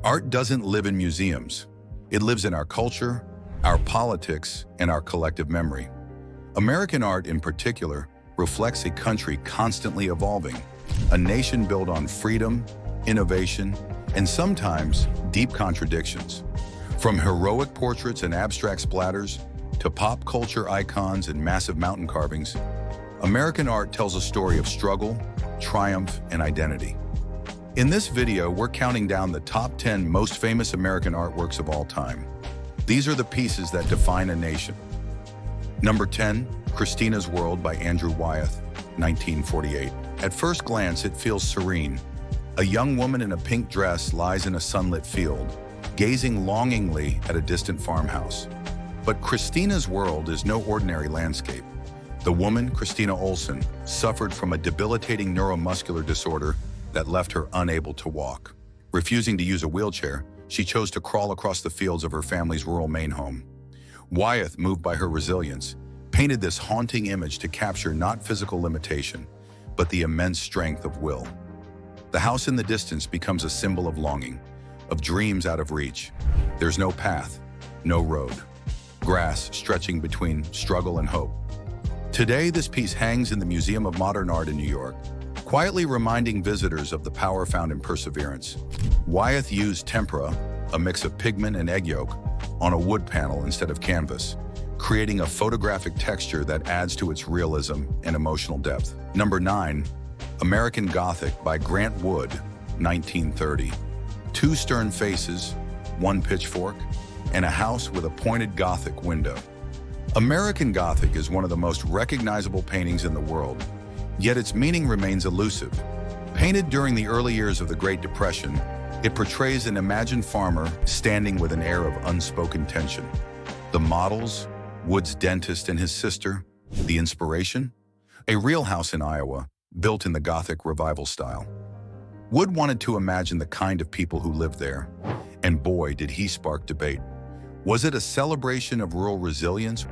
Art doesn't live in museums. It lives in our culture, our politics, and our collective memory. American art, in particular, reflects a country constantly evolving, a nation built on freedom, innovation, and sometimes deep contradictions. From heroic portraits and abstract splatters to pop culture icons and massive mountain carvings, American art tells a story of struggle, triumph, and identity. In this video, we're counting down the top 10 most famous American artworks of all time. These are the pieces that define a nation. Number 10, Christina's World by Andrew Wyeth, 1948. At first glance, it feels serene. A young woman in a pink dress lies in a sunlit field, gazing longingly at a distant farmhouse. But Christina's world is no ordinary landscape. The woman, Christina Olson, suffered from a debilitating neuromuscular disorder that left her unable to walk. Refusing to use a wheelchair, she chose to crawl across the fields of her family's rural Maine home. Wyeth, moved by her resilience, painted this haunting image to capture not physical limitation, but the immense strength of will. The house in the distance becomes a symbol of longing, of dreams out of reach. There's no path, no road. Grass stretching between struggle and hope. Today, this piece hangs in the Museum of Modern Art in New York, quietly reminding visitors of the power found in perseverance. Wyeth used tempera, a mix of pigment and egg yolk, on a wood panel instead of canvas, creating a photographic texture that adds to its realism and emotional depth. Number 9, American Gothic by Grant Wood, 1930. Two stern faces, one pitchfork, and a house with a pointed Gothic window. American Gothic is one of the most recognizable paintings in the world, yet its meaning remains elusive. Painted during the early years of the Great Depression, it portrays an imagined farmer standing with an air of unspoken tension. The models, Wood's dentist and his sister, the inspiration? A real house in Iowa, built in the Gothic revival style. Wood wanted to imagine the kind of people who lived there, and boy, did he spark debate. Was it a celebration of rural resilience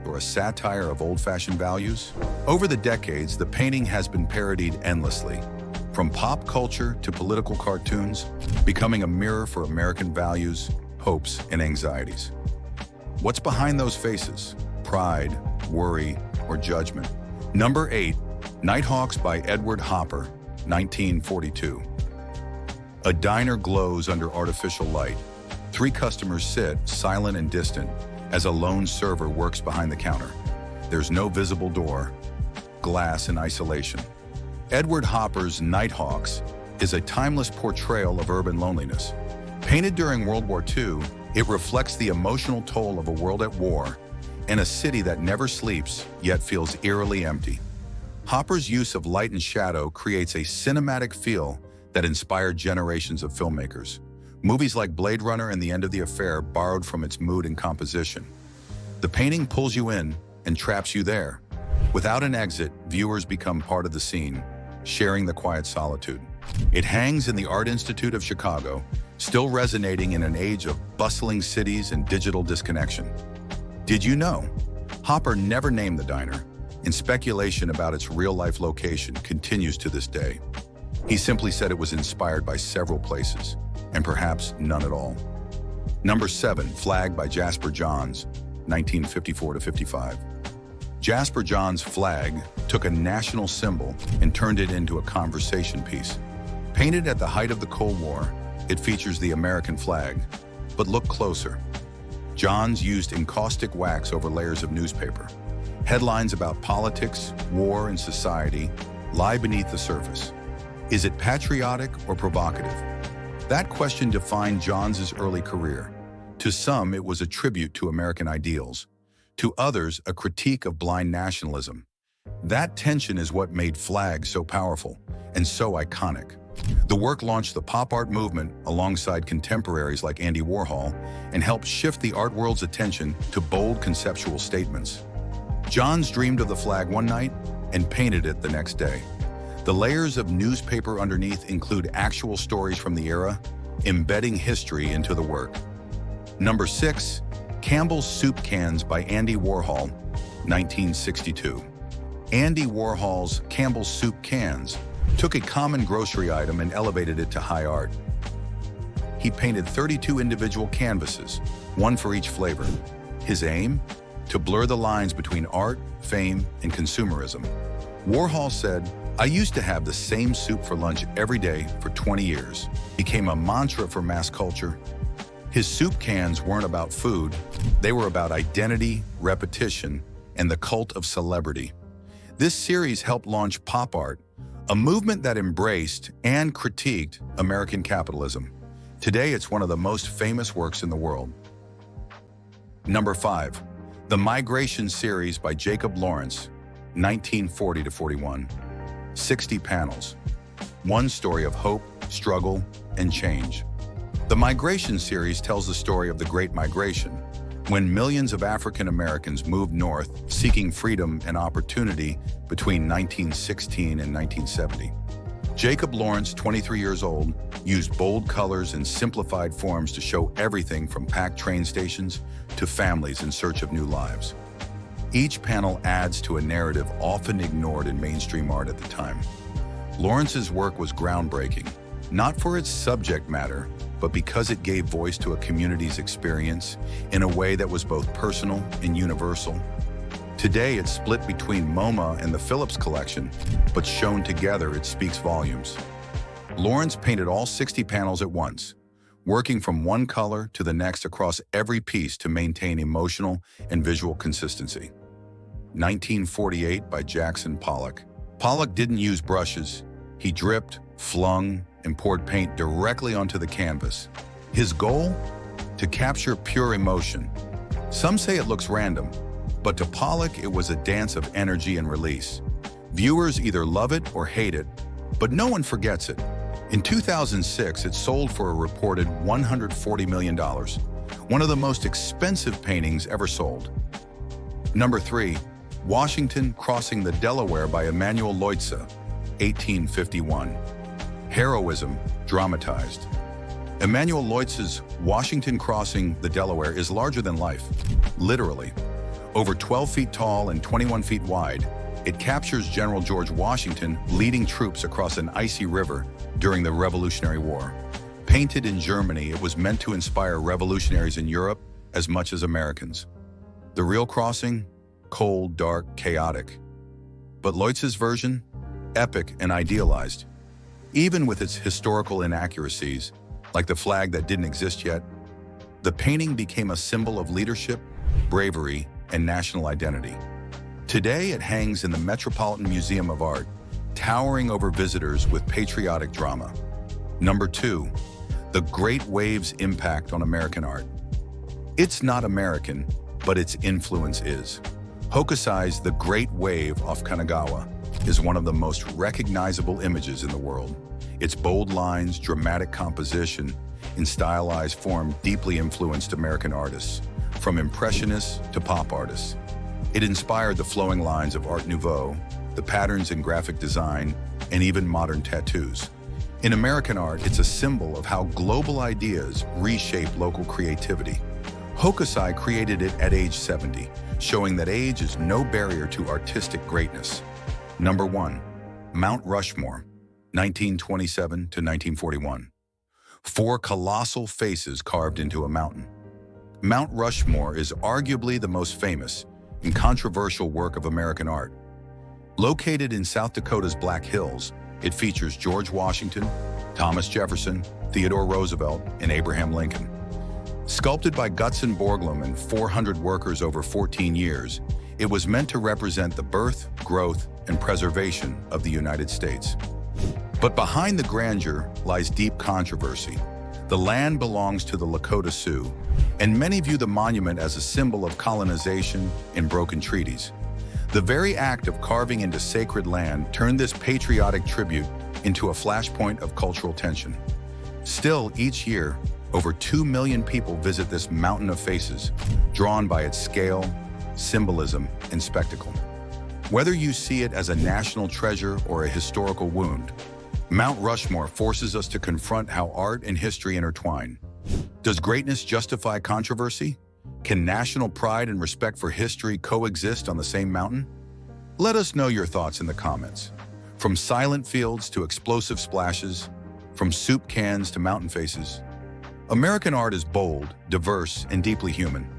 or a satire of old-fashioned values? Over the decades, the painting has been parodied endlessly, from pop culture to political cartoons, becoming a mirror for American values, hopes, and anxieties. What's behind those faces? Pride, worry, or judgment? Number 8, Nighthawks by Edward Hopper, 1942. A diner glows under artificial light. 3 customers sit, silent and distant, as a lone server works behind the counter. There's no visible door, glass and isolation. Edward Hopper's Nighthawks is a timeless portrayal of urban loneliness. Painted during World War II, it reflects the emotional toll of a world at war and a city that never sleeps, yet feels eerily empty. Hopper's use of light and shadow creates a cinematic feel that inspired generations of filmmakers. Movies like Blade Runner and The End of the Affair borrowed from its mood and composition. The painting pulls you in and traps you there. Without an exit, viewers become part of the scene, sharing the quiet solitude. It hangs in the Art Institute of Chicago, still resonating in an age of bustling cities and digital disconnection. Did you know? Hopper never named the diner, and speculation about its real-life location continues to this day. He simply said it was inspired by several places, and perhaps none at all. Number 7, Flag by Jasper Johns, 1954-55. Jasper Johns' Flag took a national symbol and turned it into a conversation piece. Painted at the height of the Cold War, it features the American flag. But look closer. Johns used encaustic wax over layers of newspaper. Headlines about politics, war, and society lie beneath the surface. Is it patriotic or provocative? That question defined Johns' early career. To some, it was a tribute to American ideals. To others, a critique of blind nationalism. That tension is what made Flag so powerful and so iconic. The work launched the pop art movement alongside contemporaries like Andy Warhol and helped shift the art world's attention to bold conceptual statements. Johns dreamed of the flag one night and painted it the next day. The layers of newspaper underneath include actual stories from the era, embedding history into the work. Number 6, Campbell's Soup Cans by Andy Warhol, 1962. Andy Warhol's Campbell's Soup Cans took a common grocery item and elevated it to high art. he painted 32 individual canvases, one for each flavor. His aim? To blur the lines between art, fame, and consumerism. Warhol said, "I used to have the same soup for lunch every day for 20 years. Became a mantra for mass culture." His soup cans weren't about food, they were about identity, repetition, and the cult of celebrity. This series helped launch pop art, a movement that embraced and critiqued American capitalism. Today, it's one of the most famous works in the world. Number 5. The Migration series by Jacob Lawrence, 1940-41. 60 panels. One story of hope, struggle, and change. The Migration series tells the story of the Great Migration, when millions of African Americans moved north seeking freedom and opportunity between 1916 and 1970. Jacob Lawrence, 23 years old, used bold colors and simplified forms to show everything from packed train stations to families in search of new lives. Each panel adds to a narrative often ignored in mainstream art at the time. Lawrence's work was groundbreaking, not for its subject matter, but because it gave voice to a community's experience in a way that was both personal and universal. Today, it's split between MoMA and the Phillips collection, but shown together, it speaks volumes. Lawrence painted all 60 panels at once, working from one color to the next across every piece to maintain emotional and visual consistency. 1948 by Jackson Pollock. Pollock didn't use brushes. He dripped, flung, and poured paint directly onto the canvas. His goal? To capture pure emotion. Some say it looks random, but to Pollock it was a dance of energy and release. Viewers either love it or hate it, but no one forgets it. In 2006, it sold for a reported $140 million, one of the most expensive paintings ever sold. Number 3, Washington Crossing the Delaware by Emanual Leutze, 1851. Heroism dramatized. Emanual Leutze's Washington Crossing the Delaware is larger than life, literally. Over 12 feet tall and 21 feet wide, it captures General George Washington leading troops across an icy river during the Revolutionary War. Painted in Germany, it was meant to inspire revolutionaries in Europe as much as Americans. The real crossing? Cold, dark, chaotic. But Leutze's version? Epic and idealized. Even with its historical inaccuracies, like the flag that didn't exist yet, the painting became a symbol of leadership, bravery, and national identity. Today, it hangs in the Metropolitan Museum of Art, towering over visitors with patriotic drama. Number 2, the Great Wave's impact on American art. It's not American, but its influence is. Hokusai's The Great Wave off Kanagawa is one of the most recognizable images in the world. Its bold lines, dramatic composition, and stylized form deeply influenced American artists, from impressionists to pop artists. It inspired the flowing lines of Art Nouveau, the patterns in graphic design, and even modern tattoos. In American art, it's a symbol of how global ideas reshape local creativity. Hokusai created it at age 70, showing that age is no barrier to artistic greatness. Number 1, Mount Rushmore, 1927 to 1941. 4 colossal faces carved into a mountain. Mount Rushmore is arguably the most famous and controversial work of American art. Located in South Dakota's Black Hills, it features George Washington, Thomas Jefferson, Theodore Roosevelt, and Abraham Lincoln. Sculpted by Gutzon Borglum and 400 workers over 14 years, it was meant to represent the birth, growth, and preservation of the United States. But behind the grandeur lies deep controversy. The land belongs to the Lakota Sioux, and many view the monument as a symbol of colonization and broken treaties. The very act of carving into sacred land turned this patriotic tribute into a flashpoint of cultural tension. Still, each year, over 2 million people visit this mountain of faces, drawn by its scale, symbolism, and spectacle. Whether you see it as a national treasure or a historical wound, Mount Rushmore forces us to confront how art and history intertwine. Does greatness justify controversy? Can national pride and respect for history coexist on the same mountain? Let us know your thoughts in the comments. From silent fields to explosive splashes, from soup cans to mountain faces, American art is bold, diverse, and deeply human.